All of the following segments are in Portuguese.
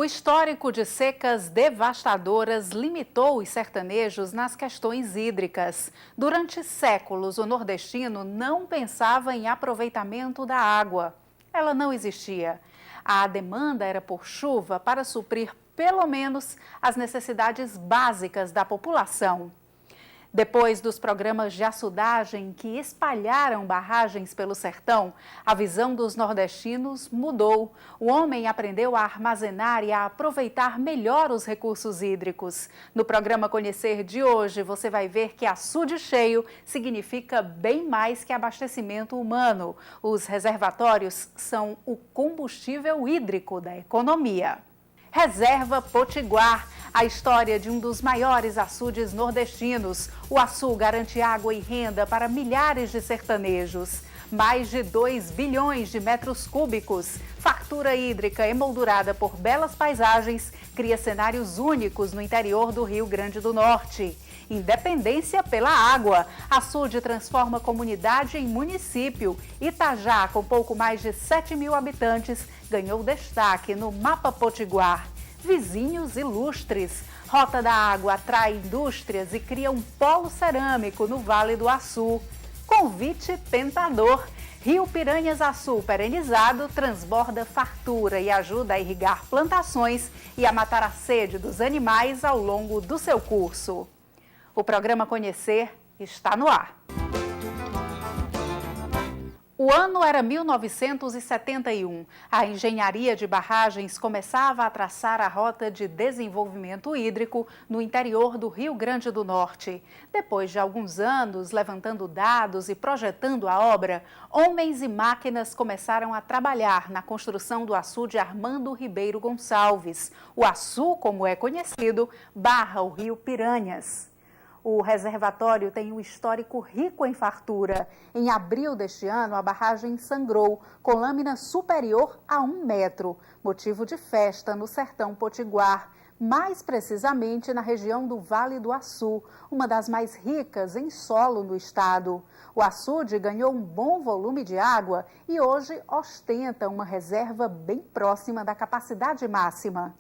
histórico de secas devastadoras limitou os sertanejos nas questões hídricas. Durante séculos, o nordestino não pensava em aproveitamento da água. Ela não existia. A demanda era por chuva para suprir, pelo menos, as necessidades básicas da população. Depois dos programas de açudagem que espalharam barragens pelo sertão, a visão dos nordestinos mudou. O homem aprendeu a armazenar e a aproveitar melhor os recursos hídricos. No programa Conhecer de hoje, você vai ver que açude cheio significa bem mais que abastecimento humano. Os reservatórios são o combustível hídrico da economia. Reserva Potiguar, a história de um dos maiores açudes nordestinos. O açu garante água e renda para milhares de sertanejos. Mais de 2 bilhões de metros cúbicos. Fartura hídrica emoldurada por belas paisagens cria cenários únicos no interior do Rio Grande do Norte. Independência pela água. Açude transforma comunidade em município. Itajá, com pouco mais de 7 mil habitantes, ganhou destaque no Mapa Potiguar. Vizinhos ilustres. Rota da Água atrai indústrias e cria um polo cerâmico no Vale do Açu. Convite tentador. Rio Piranhas Açu perenizado transborda fartura e ajuda a irrigar plantações e a matar a sede dos animais ao longo do seu curso. O programa Conhecer está no ar. O ano era 1971. A engenharia de barragens começava a traçar a rota de desenvolvimento hídrico no interior do Rio Grande do Norte. Depois de alguns anos levantando dados e projetando a obra, homens e máquinas começaram a trabalhar na construção do açude Armando Ribeiro Gonçalves. O açu, como é conhecido, barra o Rio Piranhas. O reservatório tem um histórico rico em fartura. Em abril deste ano, a barragem sangrou, com lâmina superior a 1 metro, motivo de festa no sertão potiguar, mais precisamente na região do Vale do Açu, uma das mais ricas em solo no estado. O açude ganhou um bom volume de água e hoje ostenta uma reserva bem próxima da capacidade máxima.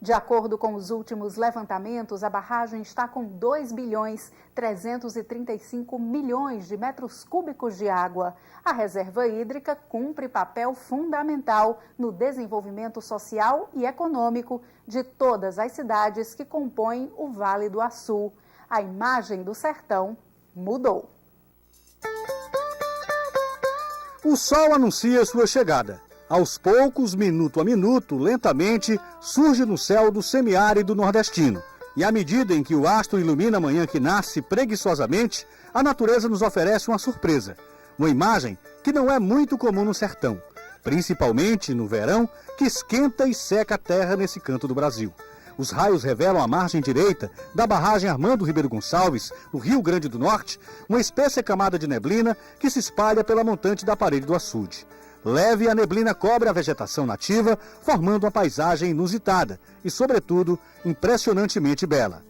De acordo com os últimos levantamentos, a barragem está com 2 bilhões 335 milhões de metros cúbicos de água. A reserva hídrica cumpre papel fundamental no desenvolvimento social e econômico de todas as cidades que compõem o Vale do Açu. A imagem do sertão mudou. O sol anuncia sua chegada. Aos poucos, minuto a minuto, lentamente, surge no céu do semiárido nordestino. E à medida em que o astro ilumina a manhã que nasce preguiçosamente, a natureza nos oferece uma surpresa. Uma imagem que não é muito comum no sertão, principalmente no verão, que esquenta e seca a terra nesse canto do Brasil. Os raios revelam a margem direita da barragem Armando Ribeiro Gonçalves, no Rio Grande do Norte, uma espécie camada de neblina que se espalha pela montante da parede do açude. Leve, a neblina cobre a vegetação nativa, formando uma paisagem inusitada e, sobretudo, impressionantemente bela.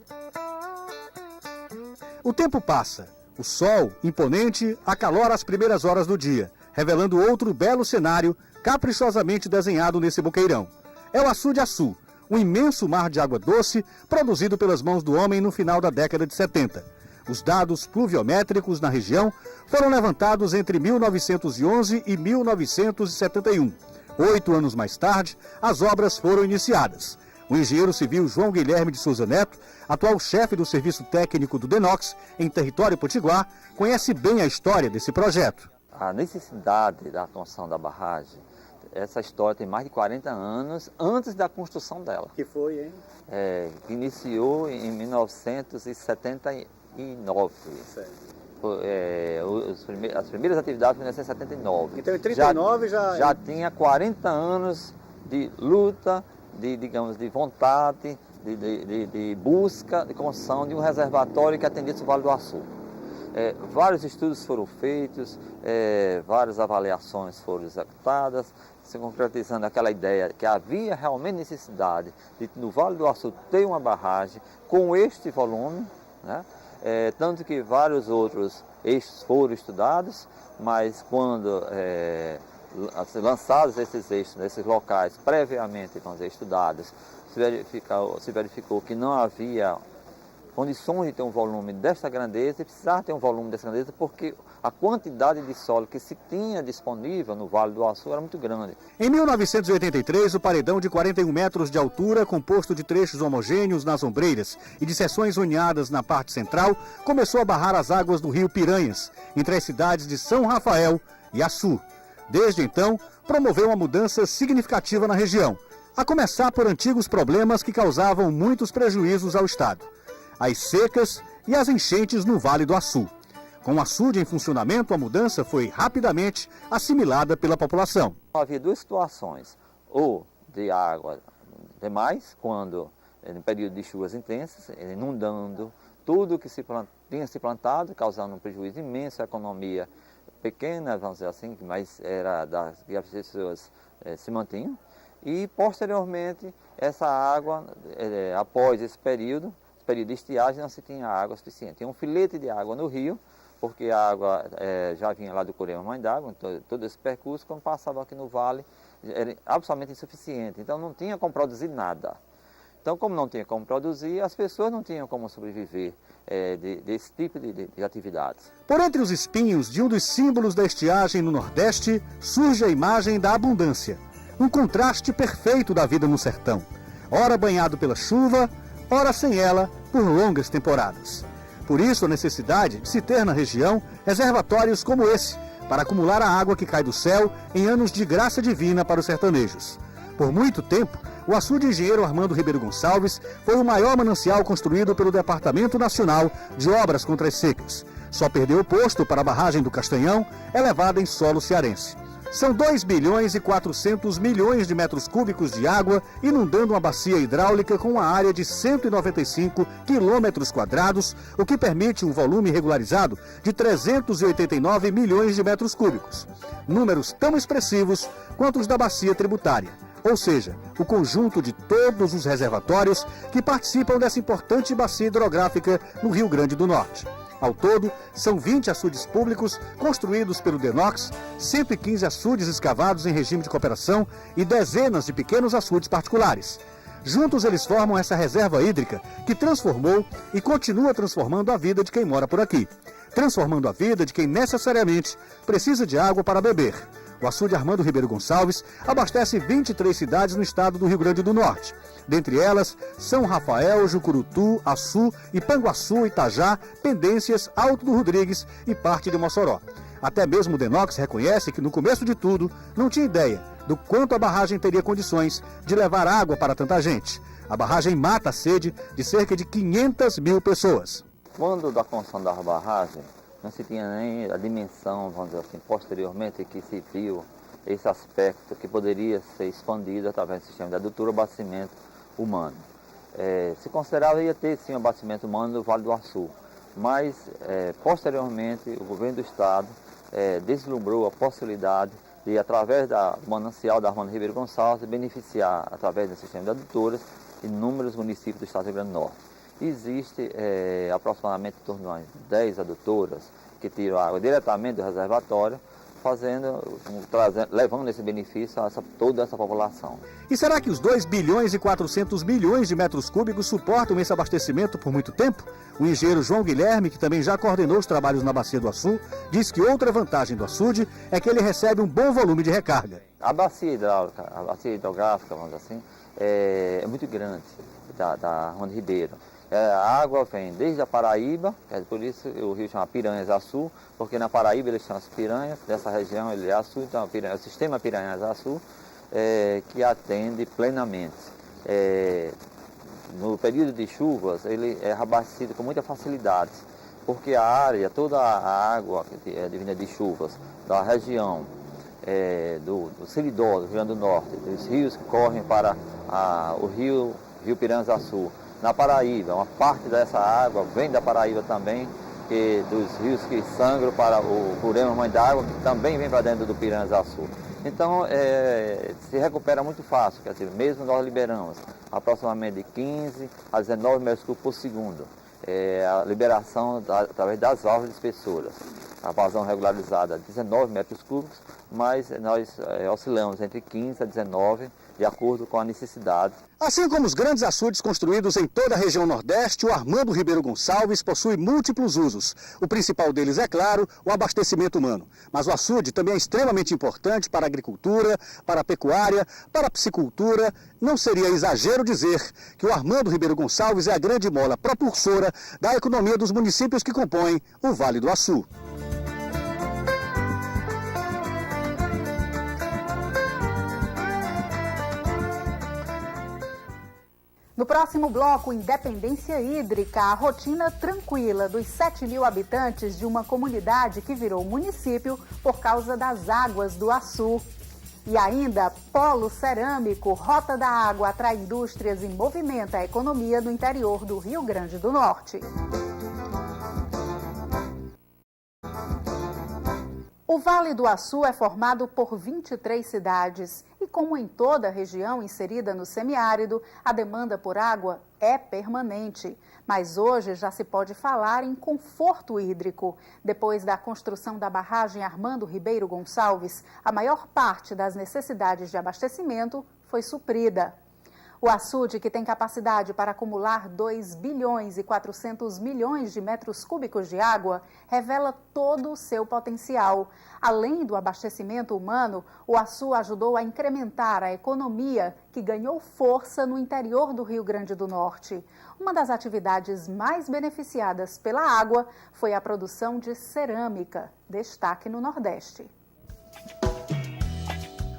O tempo passa. O sol, imponente, acalora as primeiras horas do dia, revelando outro belo cenário caprichosamente desenhado nesse boqueirão. É o Açude Açu, um imenso mar de água doce produzido pelas mãos do homem no final da década de 70. Os dados pluviométricos na região foram levantados entre 1911 e 1971. 8 anos mais tarde, as obras foram iniciadas. O engenheiro civil João Guilherme de Souza Neto, atual chefe do serviço técnico do DENOX em território potiguar, conhece bem a história desse projeto. A necessidade da construção da barragem, essa história tem mais de 40 anos antes da construção dela. Que foi, hein? Iniciou em 1979. As primeiras atividades foram em 1979. Então em 1939 já tinha 40 anos de luta, de vontade, de busca, de construção de um reservatório que atendesse o Vale do Açu. Vários estudos foram feitos, várias avaliações foram executadas, se concretizando aquela ideia que havia realmente necessidade de no Vale do Açu ter uma barragem com este volume, né? Tanto que vários outros eixos foram estudados, mas quando lançados esses eixos, nesses locais, previamente, vamos dizer, estudados, se verificou que não havia condições de ter um volume desta grandeza e precisava ter um volume dessa grandeza porque a quantidade de solo que se tinha disponível no Vale do Açu era muito grande. Em 1983, o paredão de 41 metros de altura, composto de trechos homogêneos nas ombreiras e de seções zoneadas na parte central, começou a barrar as águas do rio Piranhas, entre as cidades de São Rafael e Açu. Desde então, promoveu uma mudança significativa na região, a começar por antigos problemas que causavam muitos prejuízos ao Estado: as secas e as enchentes no Vale do Açu. Com o açude em funcionamento, a mudança foi rapidamente assimilada pela população. Havia duas situações: ou de água demais, quando no período de chuvas intensas, inundando tudo que tinha se plantado, causando um prejuízo imenso à economia pequena, vamos dizer assim, mas era das que as pessoas se mantinham. E posteriormente, essa água, após esse período de estiagem, não se tinha água suficiente. Tinha um filete de água no rio, porque a água já vinha lá do Corema Mãe d'Água, então, todo esse percurso, quando passava aqui no vale, era absolutamente insuficiente. Então não tinha como produzir nada. Então, como não tinha como produzir, as pessoas não tinham como sobreviver desse tipo de atividades. Por entre os espinhos de um dos símbolos da estiagem no Nordeste, surge a imagem da abundância. Um contraste perfeito da vida no sertão. Ora banhado pela chuva, ora sem ela por longas temporadas. Por isso, a necessidade de se ter na região reservatórios como esse, para acumular a água que cai do céu em anos de graça divina para os sertanejos. Por muito tempo, o açude Engenheiro Armando Ribeiro Gonçalves foi o maior manancial construído pelo Departamento Nacional de Obras contra as Secas. Só perdeu o posto para a barragem do Castanhão, elevada em solo cearense. São 2 bilhões e 400 milhões de metros cúbicos de água inundando uma bacia hidráulica com uma área de 195 quilômetros quadrados, o que permite um volume regularizado de 389 milhões de metros cúbicos. Números tão expressivos quanto os da bacia tributária, ou seja, o conjunto de todos os reservatórios que participam dessa importante bacia hidrográfica no Rio Grande do Norte. Ao todo, são 20 açudes públicos construídos pelo DENOX, 115 açudes escavados em regime de cooperação e dezenas de pequenos açudes particulares. Juntos eles formam essa reserva hídrica que transformou e continua transformando a vida de quem mora por aqui. Transformando a vida de quem necessariamente precisa de água para beber. O açude Armando Ribeiro Gonçalves abastece 23 cidades no estado do Rio Grande do Norte. Dentre elas, São Rafael, Jucurutu, Açu, Ipanguaçu, Itajá, Pendências, Alto do Rodrigues e parte de Mossoró. Até mesmo o DENOX reconhece que no começo de tudo não tinha ideia do quanto a barragem teria condições de levar água para tanta gente. A barragem mata a sede de cerca de 500 mil pessoas. Quando da construção da barragem, não se tinha nem a dimensão, vamos dizer assim, posteriormente que se viu esse aspecto que poderia ser expandido através do sistema de adutora abastecimento humano. Se considerava que ia ter sim um abastecimento humano no Vale do Açu, mas posteriormente o governo do estado deslumbrou a possibilidade de, através do manancial da Armando Ribeiro Gonçalves, beneficiar, através do sistema de adutoras, inúmeros municípios do estado do Rio Grande do Norte. Existe aproximadamente em torno de 10 adutoras que tiram água diretamente do reservatório, levando esse benefício a toda essa população. E será que os 2 bilhões e 400 milhões de metros cúbicos suportam esse abastecimento por muito tempo? O engenheiro João Guilherme, que também já coordenou os trabalhos na Bacia do Açu, diz que outra vantagem do açude é que ele recebe um bom volume de recarga. A bacia hidráulica, a bacia hidrográfica, vamos dizer assim, é muito grande, da Armando Ribeiro. A água vem desde a Paraíba, por isso o rio chama Piranhas Açu, porque na Paraíba eles chamam as piranhas, dessa região ele é Açu, então o sistema Piranhas Açu, que atende plenamente. No período de chuvas ele é abastecido com muita facilidade, porque a área, toda a água que é vinda de chuvas da região do Seridó, do Rio Grande do Norte, dos rios que correm para o rio Piranhas Açu, na Paraíba, uma parte dessa água vem da Paraíba também, dos rios que sangram para o Corema Mãe d'Água, que também vem para dentro do Piranhas Açu. Então, se recupera muito fácil, quer dizer, mesmo nós liberamos aproximadamente de 15 a 19 metros cúbicos por segundo. A liberação através das válvulas espessoras. A vazão regularizada 19 metros cúbicos, mas nós oscilamos entre 15 a 19, de acordo com a necessidade. Assim como os grandes açudes construídos em toda a região Nordeste, o Armando Ribeiro Gonçalves possui múltiplos usos. O principal deles, é claro, o abastecimento humano. Mas o açude também é extremamente importante para a agricultura, para a pecuária, para a piscicultura. Não seria exagero dizer que o Armando Ribeiro Gonçalves é a grande mola propulsora da economia dos municípios que compõem o Vale do Açu. No próximo bloco, independência hídrica, a rotina tranquila dos 7 mil habitantes de uma comunidade que virou município por causa das águas do Açu. E ainda, polo cerâmico, Rota da Água atrai indústrias e movimenta a economia no interior do Rio Grande do Norte. O Vale do Açu é formado por 23 cidades e, como em toda a região inserida no semiárido, a demanda por água é permanente. Mas hoje já se pode falar em conforto hídrico. Depois da construção da barragem Armando Ribeiro Gonçalves, a maior parte das necessidades de abastecimento foi suprida. O açude, que tem capacidade para acumular 2 bilhões e 400 milhões de metros cúbicos de água, revela todo o seu potencial. Além do abastecimento humano, o Açu ajudou a incrementar a economia, que ganhou força no interior do Rio Grande do Norte. Uma das atividades mais beneficiadas pela água foi a produção de cerâmica, destaque no Nordeste.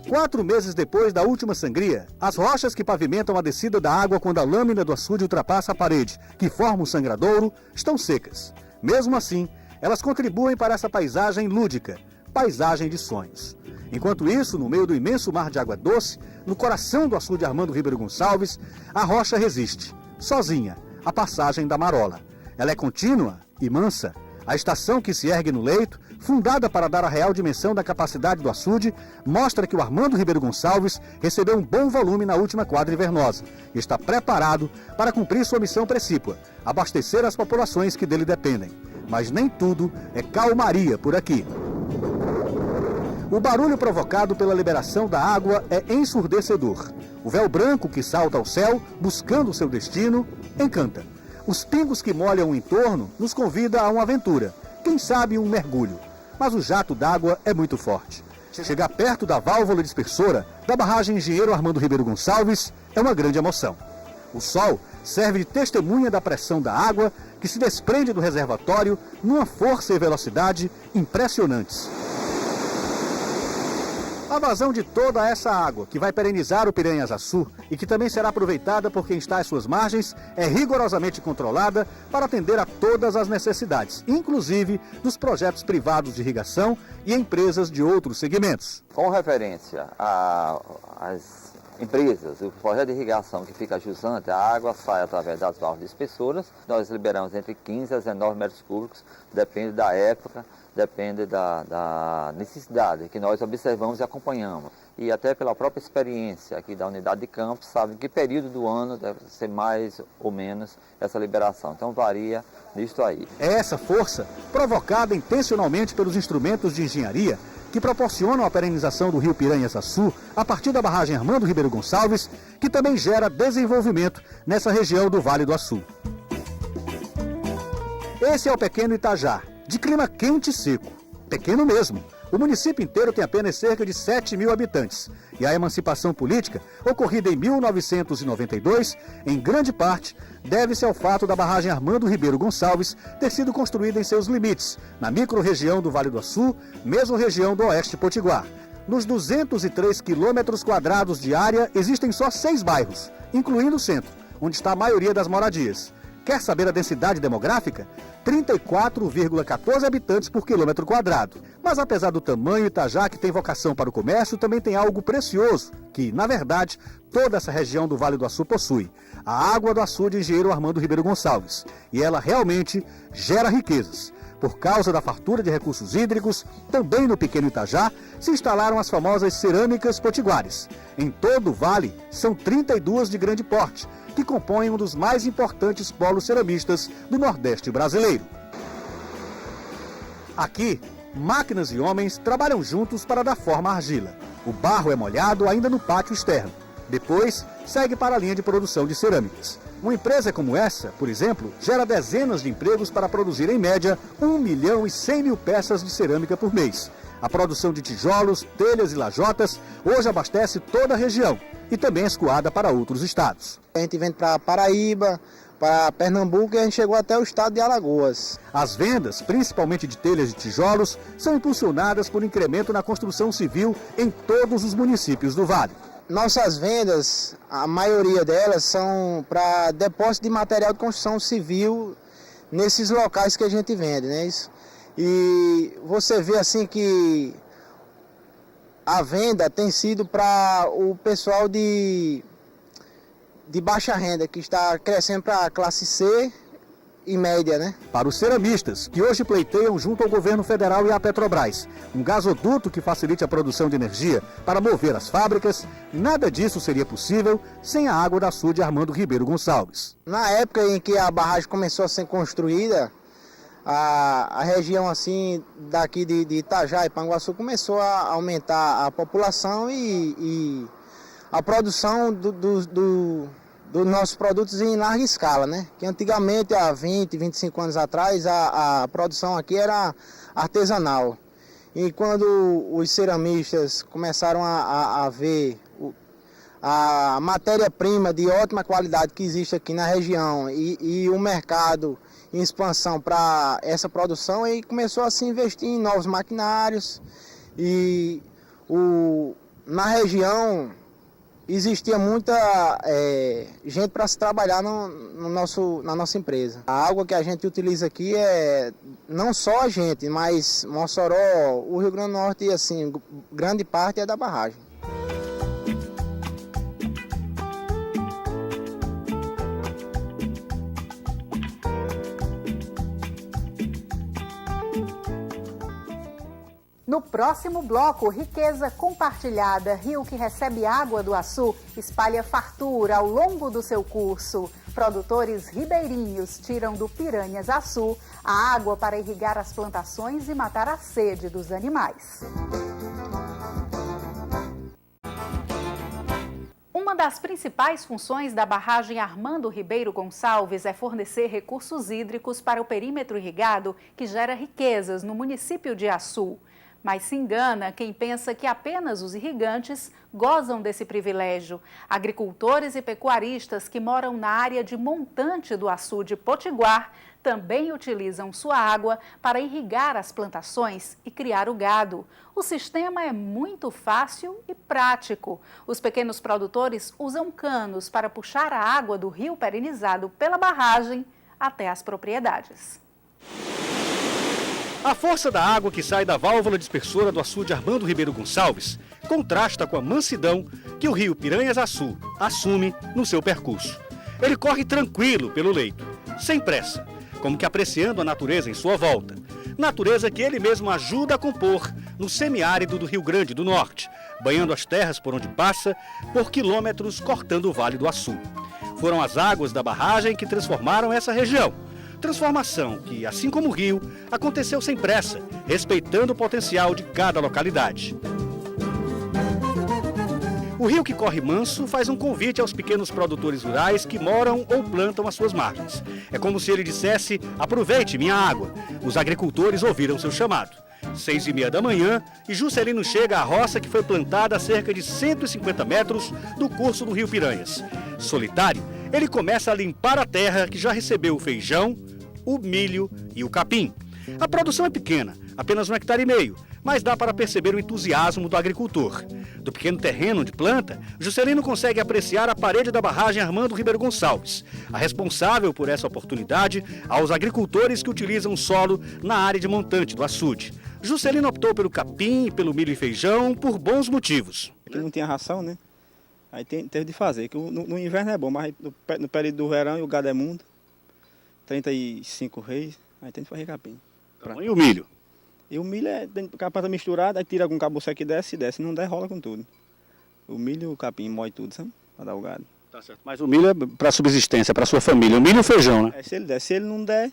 4 meses depois da última sangria, as rochas que pavimentam a descida da água quando a lâmina do açude ultrapassa a parede, que forma o sangradouro, estão secas. Mesmo assim, elas contribuem para essa paisagem lúdica, paisagem de sonhos. Enquanto isso, no meio do imenso mar de água doce, no coração do açude Armando Ribeiro Gonçalves, a rocha resiste, sozinha, à passagem da marola. Ela é contínua e mansa. A estação que se ergue no leito, fundada para dar a real dimensão da capacidade do açude, mostra que o Armando Ribeiro Gonçalves recebeu um bom volume na última quadra invernosa e está preparado para cumprir sua missão precípua, abastecer as populações que dele dependem. Mas nem tudo é calmaria por aqui. O barulho provocado pela liberação da água é ensurdecedor. O véu branco que salta ao céu, buscando seu destino, encanta. Os pingos que molham o entorno nos convida a uma aventura, quem sabe um mergulho. Mas o jato d'água é muito forte. Chegar perto da válvula dispersora da barragem Engenheiro Armando Ribeiro Gonçalves é uma grande emoção. O sol serve de testemunha da pressão da água que se desprende do reservatório numa força e velocidade impressionantes. A vazão de toda essa água, que vai perenizar o Piranhas-Açu e que também será aproveitada por quem está às suas margens, é rigorosamente controlada para atender a todas as necessidades, inclusive dos projetos privados de irrigação e empresas de outros segmentos. Com referência às empresas, o projeto de irrigação que fica jusante, a água sai através das válvulas dispersoras, nós liberamos entre 15 a 19 metros cúbicos, depende da época, depende da necessidade que nós observamos e acompanhamos. E até pela própria experiência aqui da unidade de campo, sabe que período do ano deve ser mais ou menos essa liberação. Então varia nisto aí. É essa força, provocada intencionalmente pelos instrumentos de engenharia, que proporcionam a perenização do rio Piranhas-Açu a partir da barragem Armando Ribeiro Gonçalves, que também gera desenvolvimento nessa região do Vale do Açu. Esse é o pequeno Itajá, de clima quente e seco. Pequeno mesmo. O município inteiro tem apenas cerca de 7 mil habitantes. E a emancipação política, ocorrida em 1992, em grande parte, deve-se ao fato da barragem Armando Ribeiro Gonçalves ter sido construída em seus limites, na micro-região do Vale do Açu, mesmo região do Oeste Potiguar. Nos 203 quilômetros quadrados de área, existem só 6 bairros, incluindo o centro, onde está a maioria das moradias. Quer saber a densidade demográfica? 34,14 habitantes por quilômetro quadrado. Mas apesar do tamanho, Itajá, que tem vocação para o comércio, também tem algo precioso, que, na verdade, toda essa região do Vale do Açu possui. A água do açude Engenheiro Armando Ribeiro Gonçalves. E ela realmente gera riquezas. Por causa da fartura de recursos hídricos, também no pequeno Itajá, se instalaram as famosas cerâmicas potiguares. Em todo o vale, são 32 de grande porte, que compõem um dos mais importantes polos ceramistas do Nordeste brasileiro. Aqui, máquinas e homens trabalham juntos para dar forma à argila. O barro é molhado ainda no pátio externo. Depois, segue para a linha de produção de cerâmicas. Uma empresa como essa, por exemplo, gera dezenas de empregos para produzir, em média, 1.100.000 peças de cerâmica por mês. A produção de tijolos, telhas e lajotas hoje abastece toda a região e também é escoada para outros estados. A gente vende para Paraíba, para Pernambuco e a gente chegou até o estado de Alagoas. As vendas, principalmente de telhas e tijolos, são impulsionadas por incremento na construção civil em todos os municípios do Vale. Nossas vendas, a maioria delas são para depósito de material de construção civil nesses locais que a gente vende, né? E você vê assim que a venda tem sido para o pessoal de baixa renda, que está crescendo para a classe C e média, né? Para os ceramistas, que hoje pleiteiam junto ao governo federal e à Petrobras um gasoduto que facilite a produção de energia para mover as fábricas, nada disso seria possível sem a água do açude Armando Ribeiro Gonçalves. Na época em que a barragem começou a ser construída, a região assim daqui de Itajá e Panguaçu começou a aumentar a população e a produção dos nossos produtos em larga escala, né? Que antigamente, há 20, 25 anos atrás, a produção aqui era artesanal. E quando os ceramistas começaram a ver a matéria-prima de ótima qualidade que existe aqui na região e o mercado em expansão para essa produção, aí começou a se investir em novos maquinários e na região existia muita gente para se trabalhar na nossa empresa. A água que a gente utiliza aqui é não só a gente, mas Mossoró, o Rio Grande do Norte, assim, grande parte é da barragem. No próximo bloco, riqueza compartilhada. Rio que recebe água do Açu espalha fartura ao longo do seu curso. Produtores ribeirinhos tiram do Piranhas Açu a água para irrigar as plantações e matar a sede dos animais. Uma das principais funções da barragem Armando Ribeiro Gonçalves é fornecer recursos hídricos para o perímetro irrigado que gera riquezas no município de Açu. Mas se engana quem pensa que apenas os irrigantes gozam desse privilégio. Agricultores e pecuaristas que moram na área de montante do açude Potiguar também utilizam sua água para irrigar as plantações e criar o gado. O sistema é muito fácil e prático. Os pequenos produtores usam canos para puxar a água do rio perenizado pela barragem até as propriedades. A força da água que sai da válvula dispersora do açude Armando Ribeiro Gonçalves contrasta com a mansidão que o rio Piranhas Açu assume no seu percurso. Ele corre tranquilo pelo leito, sem pressa, como que apreciando a natureza em sua volta. Natureza que ele mesmo ajuda a compor no semiárido do Rio Grande do Norte, banhando as terras por onde passa, por quilômetros cortando o Vale do Açu. Foram as águas da barragem que transformaram essa região. Transformação que, assim como o rio, aconteceu sem pressa, respeitando o potencial de cada localidade. O rio que corre manso faz um convite aos pequenos produtores rurais que moram ou plantam às suas margens. É como se ele dissesse: aproveite minha água. Os agricultores ouviram seu chamado. 6h30 da manhã e Juscelino chega à roça que foi plantada a cerca de 150 metros do curso do rio Piranhas. Solitário, ele começa a limpar a terra que já recebeu o feijão, o milho e o capim. A produção é pequena, apenas 1,5 hectares, mas dá para perceber o entusiasmo do agricultor. Do pequeno terreno de planta, Juscelino consegue apreciar a parede da barragem Armando Ribeiro Gonçalves, a responsável por essa oportunidade aos agricultores que utilizam o solo na área de montante do açude. Juscelino optou pelo capim, pelo milho e feijão por bons motivos. Aqui não tinha ração, né? Aí teve de fazer, que no inverno é bom, mas no período do verão o gado é mundo, 35 reis, aí tem que fazer capim. E o milho? E o milho é capata misturada, aí tira algum cabuço aqui e desce, não der, rola com tudo. O milho e o capim moe tudo, sabe? Pra dar o gado. Tá certo. Mas o milho é para subsistência, para sua família. O milho e o feijão, né? Se ele der, se ele não der,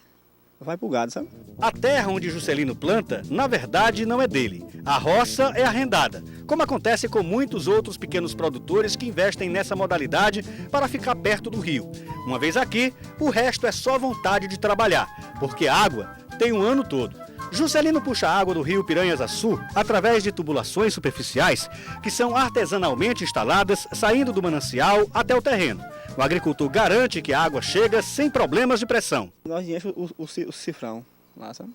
vai pro gado, sabe? A terra onde Juscelino planta, na verdade, não é dele. A roça é arrendada, como acontece com muitos outros pequenos produtores que investem nessa modalidade para ficar perto do rio. Uma vez aqui, o resto é só vontade de trabalhar, porque água tem o ano todo. Juscelino puxa a água do rio Piranhas-Açu através de tubulações superficiais que são artesanalmente instaladas saindo do manancial até o terreno. O agricultor garante que a água chega sem problemas de pressão. Nós enchemos o cifrão lá, sabe?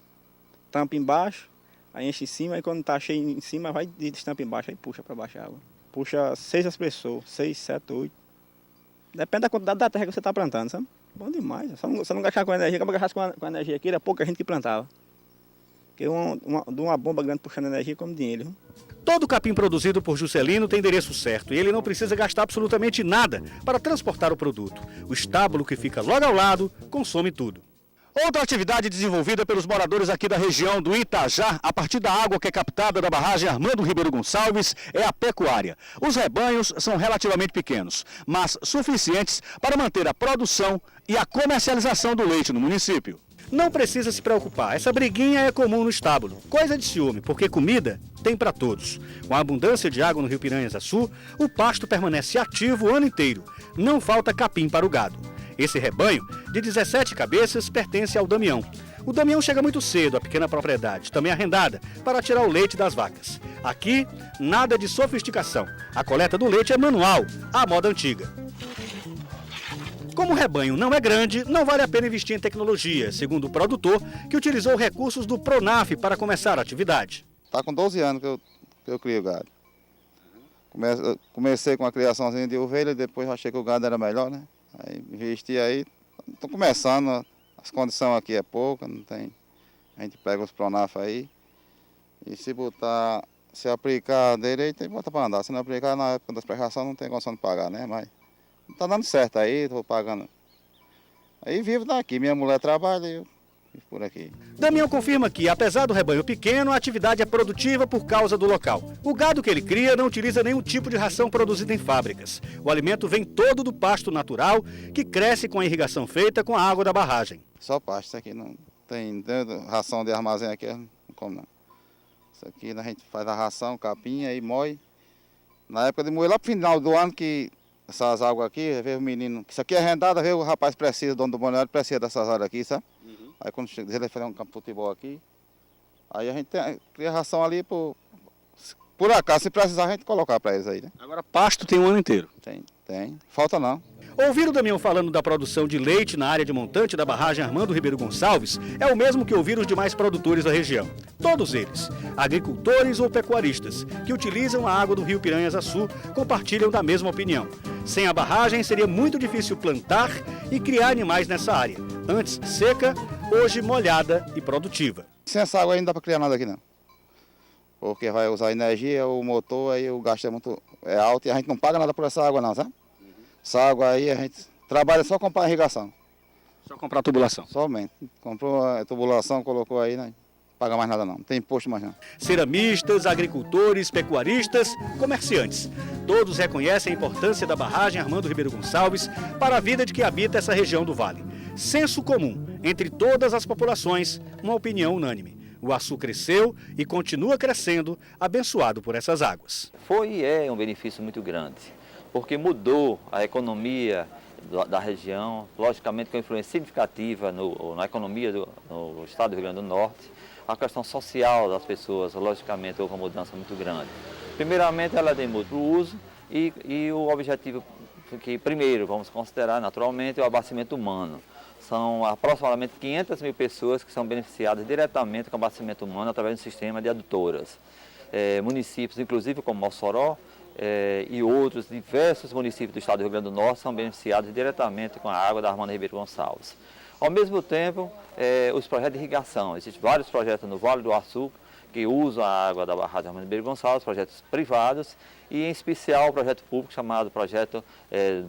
Tampa embaixo, aí enche em cima, aí quando tá cheio em cima, vai de tampa embaixo, aí puxa para baixo a água. Puxa 6 expressor, 6, 7, 8. Depende da quantidade da terra que você está plantando, sabe? Bom demais. Só não gastar com energia, acaba gastando com energia aqui, era pouca gente que plantava. Porque uma bomba grande puxando energia como dinheiro. Todo capim produzido por Juscelino tem endereço certo e ele não precisa gastar absolutamente nada para transportar o produto. O estábulo que fica logo ao lado consome tudo. Outra atividade desenvolvida pelos moradores aqui da região do Itajá, a partir da água que é captada da barragem Armando Ribeiro Gonçalves, é a pecuária. Os rebanhos são relativamente pequenos, mas suficientes para manter a produção e a comercialização do leite no município. Não precisa se preocupar, essa briguinha é comum no estábulo. Coisa de ciúme, porque comida tem para todos. Com a abundância de água no rio Piranhas-Açu, o pasto permanece ativo o ano inteiro. Não falta capim para o gado. Esse rebanho, de 17 cabeças, pertence ao Damião. O Damião chega muito cedo à pequena propriedade, também arrendada, para tirar o leite das vacas. Aqui, nada de sofisticação. A coleta do leite é manual, à moda antiga. Como o rebanho não é grande, não vale a pena investir em tecnologia, segundo o produtor, que utilizou recursos do Pronaf para começar a atividade. Está com 12 anos que eu crio gado. Comecei com a criaçãozinha de ovelha, depois achei que o gado era melhor, né? Aí investi aí, estou começando, as condições aqui é pouca, não tem. A gente pega os Pronaf aí e se aplicar direito, aí bota para andar. Se não aplicar na época das prestações, não tem condição de pagar, né? Mas tá dando certo aí, estou pagando. Aí vivo daqui, minha mulher trabalha e eu vivo por aqui. Damião confirma que, apesar do rebanho pequeno, a atividade é produtiva por causa do local. O gado que ele cria não utiliza nenhum tipo de ração produzida em fábricas. O alimento vem todo do pasto natural, que cresce com a irrigação feita com a água da barragem. Só pasto, isso aqui não tem ração de armazém aqui, não como não. Isso aqui a gente faz a ração, capinha e moe. Na época de moer, lá pro final do ano que essas águas aqui, veio o menino, que isso aqui é arrendado, veio o rapaz precisa, dono do balneário, precisa dessas áreas aqui, sabe? Uhum. Aí quando chega, ele vai fazer um campo de futebol aqui, aí a gente cria ração ali, por acaso, se precisar, a gente colocar para eles aí, né? Agora pasto tem o ano inteiro. Tem, falta não. Ouvir o Damião falando da produção de leite na área de montante da barragem Armando Ribeiro Gonçalves é o mesmo que ouvir os demais produtores da região. Todos eles, agricultores ou pecuaristas, que utilizam a água do rio Piranhas-Açu, compartilham da mesma opinião. Sem a barragem seria muito difícil plantar e criar animais nessa área. Antes seca, hoje molhada e produtiva. Sem essa água aí não dá para criar nada aqui não. Porque vai usar energia, o motor, aí o gasto é alto e a gente não paga nada por essa água não, sabe? Essa água aí a gente trabalha só com a irrigação. Só comprar tubulação? Somente. Comprou a tubulação, colocou aí, não paga mais nada não tem imposto mais não. Ceramistas, agricultores, pecuaristas, comerciantes. Todos reconhecem a importância da barragem Armando Ribeiro Gonçalves para a vida de quem habita essa região do vale. Senso comum entre todas as populações, uma opinião unânime. O Açu cresceu e continua crescendo, abençoado por essas águas. Foi e é um benefício muito grande, porque mudou a economia da região, logicamente com influência significativa na economia no estado do Rio Grande do Norte. A questão social das pessoas, logicamente, houve uma mudança muito grande. Primeiramente, ela tem múltiplo uso e o objetivo que, primeiro, vamos considerar naturalmente, é o abastecimento humano. São aproximadamente 500 mil pessoas que são beneficiadas diretamente com o abastecimento humano através do sistema de adutoras. Municípios, inclusive como Mossoró, e outros diversos municípios do estado do Rio Grande do Norte são beneficiados diretamente com a água da Armando Ribeiro Gonçalves. Ao mesmo tempo, os projetos de irrigação. Existem vários projetos no Vale do Açu que usam a água da barragem Armando Ribeiro Gonçalves, projetos privados e em especial o projeto público chamado projeto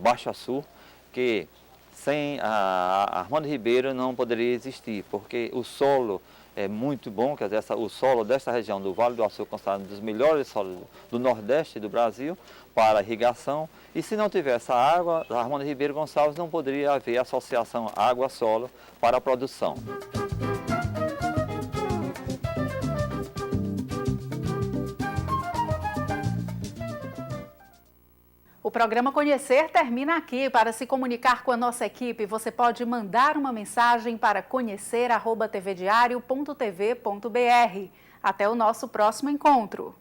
Baixo Açu, que sem a Armando Ribeiro não poderia existir, porque o solo é muito bom, quer dizer, o solo desta região do Vale do Açu é considerado um dos melhores solos do Nordeste do Brasil para irrigação. E se não tivesse a água, a Harmonia Ribeiro Gonçalves não poderia haver associação água-solo para a produção. O programa Conhecer termina aqui. Para se comunicar com a nossa equipe, você pode mandar uma mensagem para conhecer@tvdiario.tv.br. Até o nosso próximo encontro.